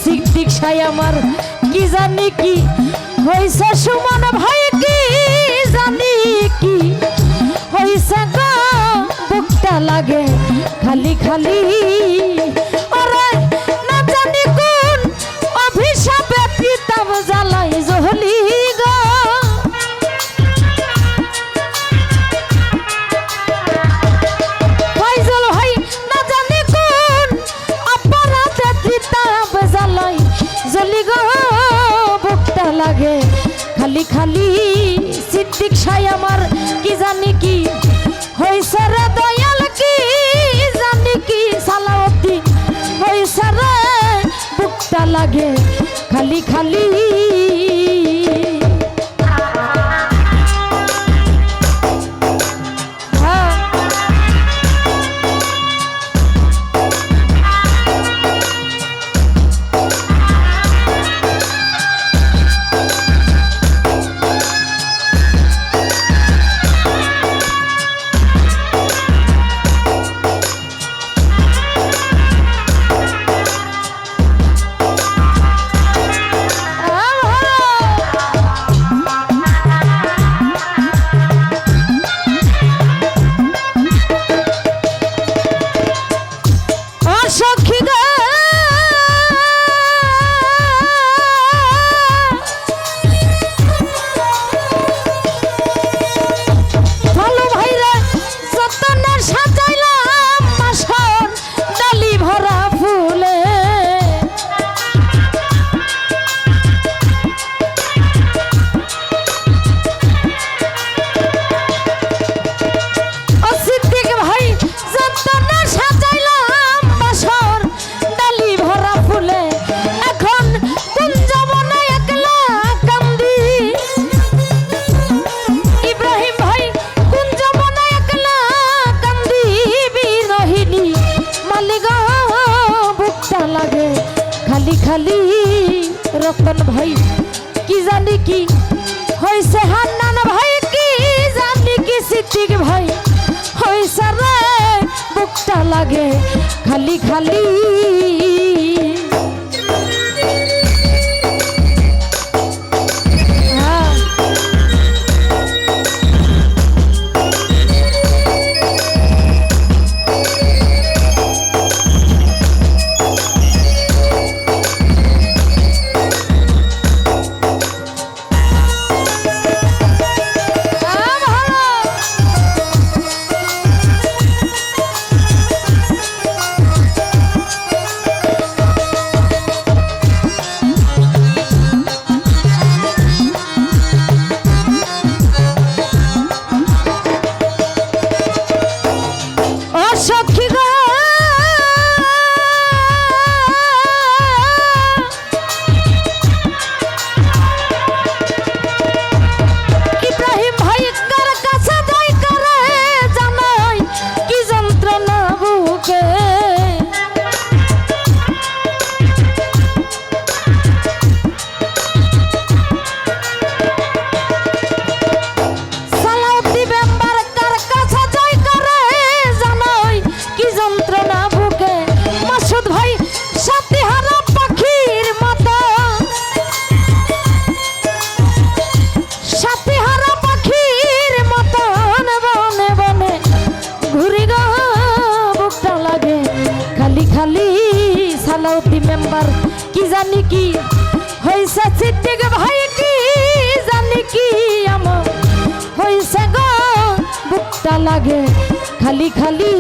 সিদ্দিক সাই আমার কি জানি কি হইছে সুমন ভাই কি জানি কি হইছে গো বুকটা লাগে খালি খালি ওরে না জানি কোন অভিশাপে পিতাব জ্বালাই জহলি গো ফাইজল ভাই না জানি কোন অপরাধে পিতাব জ্বালাই জলি গো বুকটা লাগে খালি খালি সিদ্দিক সাই আমার কি জানি কি হইছে রে দয়াল কি জানি কি সালাউদ্দিন হইছে রে বুকটা লাগে খালি খালি খালি রতন ভাই কি জানি কি হইছে হান্নান ভাই কি জানি কি সিদ্দিক ভাই হইছে রে বুকটা লাগে খালি খালি সালাউদ্দিন মেম্বার কি জানি কি হইছে সিদ্দিক ভাই কি জানি কি আমার হইছে গো বুকটা লাগে খালি খালি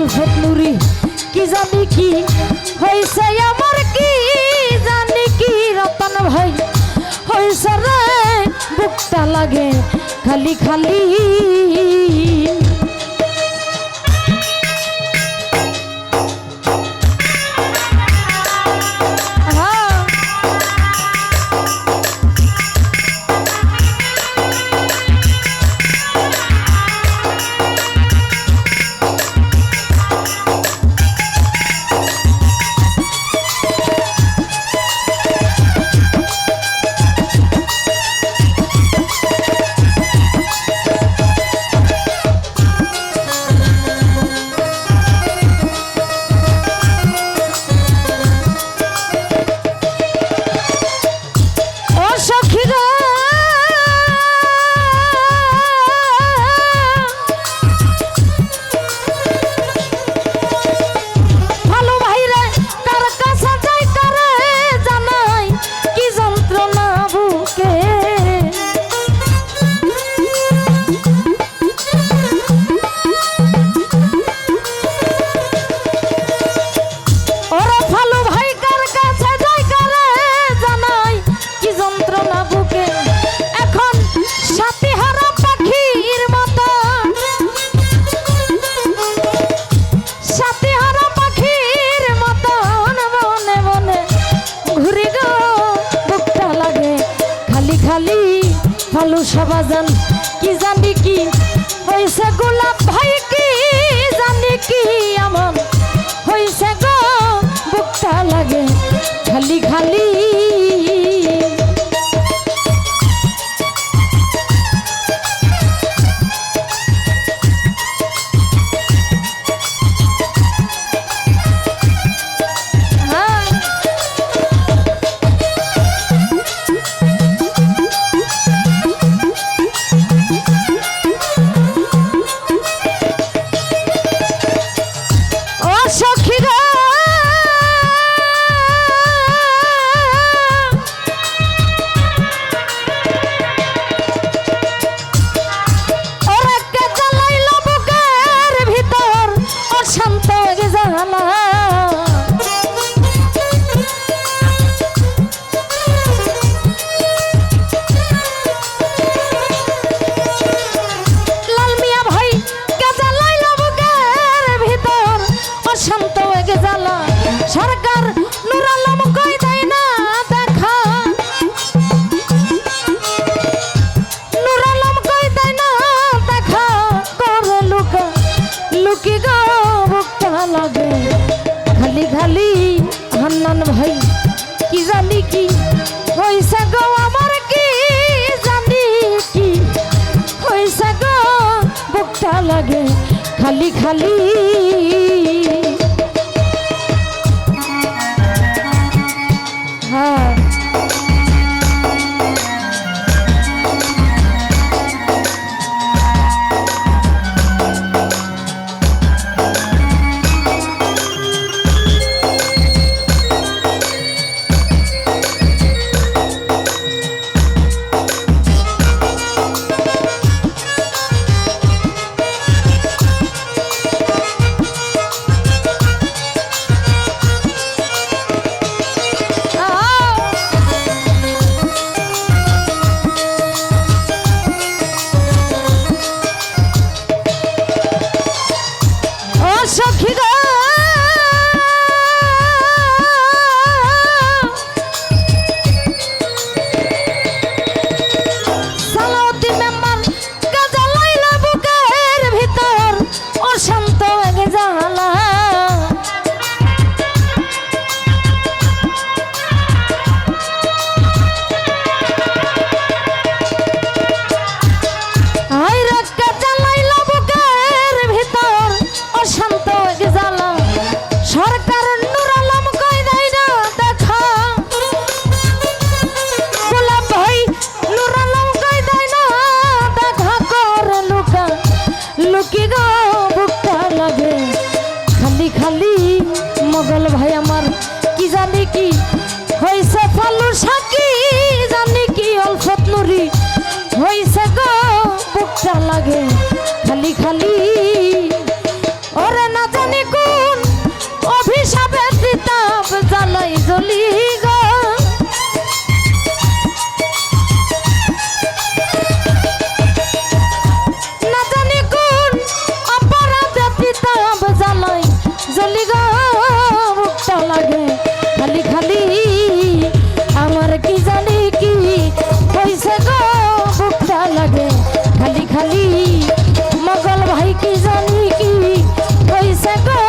অল্পত নুরি কি জানি কি হয়েছে আমার কি জানি কি রতন ভাই হয়েছে রে বুকটা লাগে খালি খালি ভালো সবাজান কি জানি কি হইছে গোলাপ ভাই কি জানি কি এমন হইছে গো বুকটা লাগে খালি খালি সরকার নূর আলম কই দেয় না দেখা নূর আলম কই দেয় না দেখা করে লুকা লুকি গো বুকটা লাগে খালি খালি হান্নান ভাই কি জানি কি হইছে গো আমার কি জানি কি হইছে গো বুকটা লাগে খালি খালি মোগল ভাই আমার কি জানি কি হইছে ফালু সাকি জানি কি অল্পত নুরি হইছে গো বুকটা লাগে খালি খালি ওরে না জানি জ্বলি গো না জানি কোন অপরাধে পিতাব জ্বালাই জ্বলি গো বুকটা লাগে খালি খালি আমার কি জানি কি হইছে গো বুকটা লাগে খালি খালি মগল ভাই কি জানি কি হইছে গো